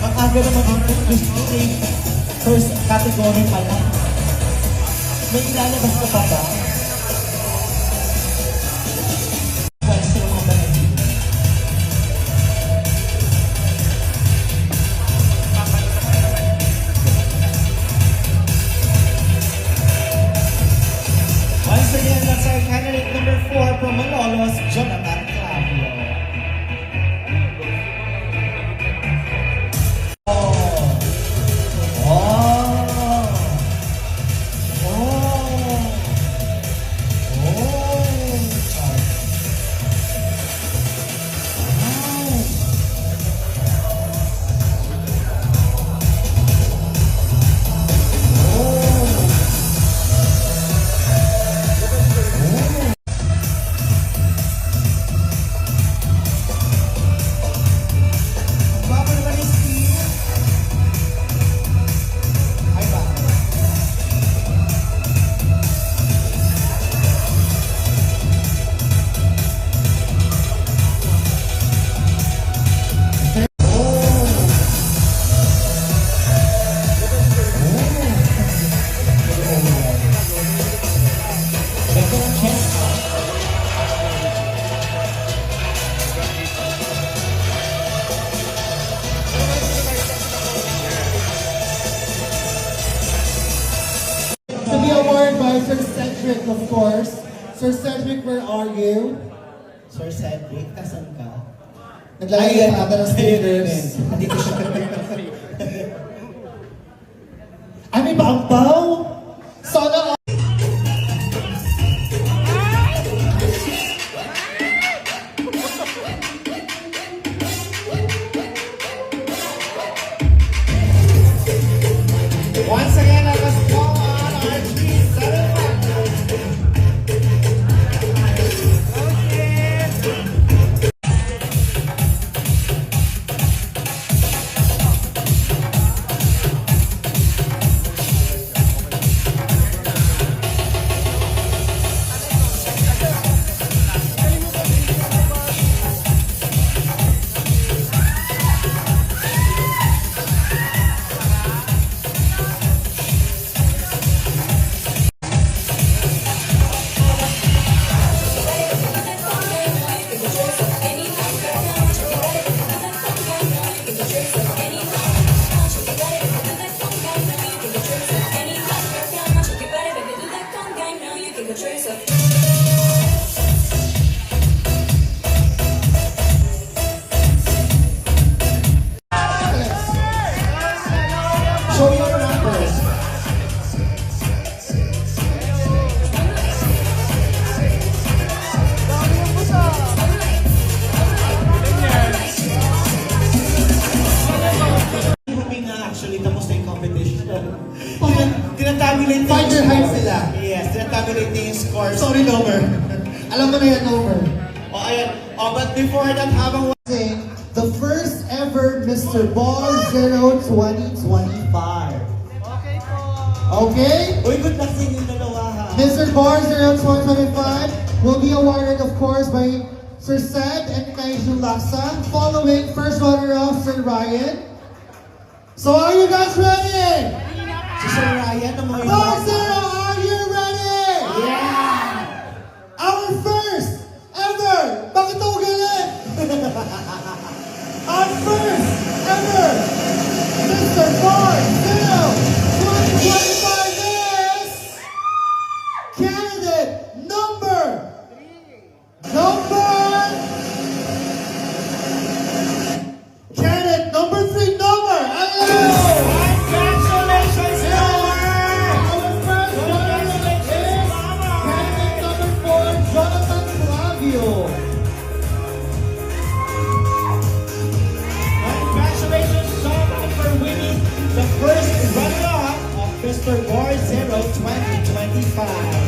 Ang aga naman introduce ng first category pa lang. May ilalabas ka pa ba? Pwede sa mga panahon. Once again, that's our candidate number 4 from Malolos, Jonathan Clavio. To be awarded by Sir Cedric, of course. Sir Cedric, where are you? Sir Cedric, kasan ka? Naglalagay pa ata ng stickers. Nandito siya. Ay, may baang-baw! Sana Once again, let us go on our G7. show your numbers. Hoping nga actually tapos na yung competition. Tinatabulate Find your height sila. Yes, tinatabulate na yung scores. Sorry, Lover. Alam mo na yan, Lover. Oh, ayan. Oh, but before that, habang The first ever Mr. Ball Zero 2025. Okay? uy, good luck sa inyong dalawa ha. Mr. Bar Zero 2025 will be awarded, of course, by Sir Sed and Kaiju Laksa, following first runner-up Sir Ryan. So are you guys ready? Si Sir Ryan, ang mga Bar Zero, are you ready? Yeah! Our first ever, bakit ako galit? Our first ever Mr. Bar Zero 2025 is candidate number candidate number 3 number. Congratulations, Our first winner is candidate number 4, Jonathan Clavio. Congratulations, Jonathan, for winning the first runner-up of Mr. Bar Zero 2025.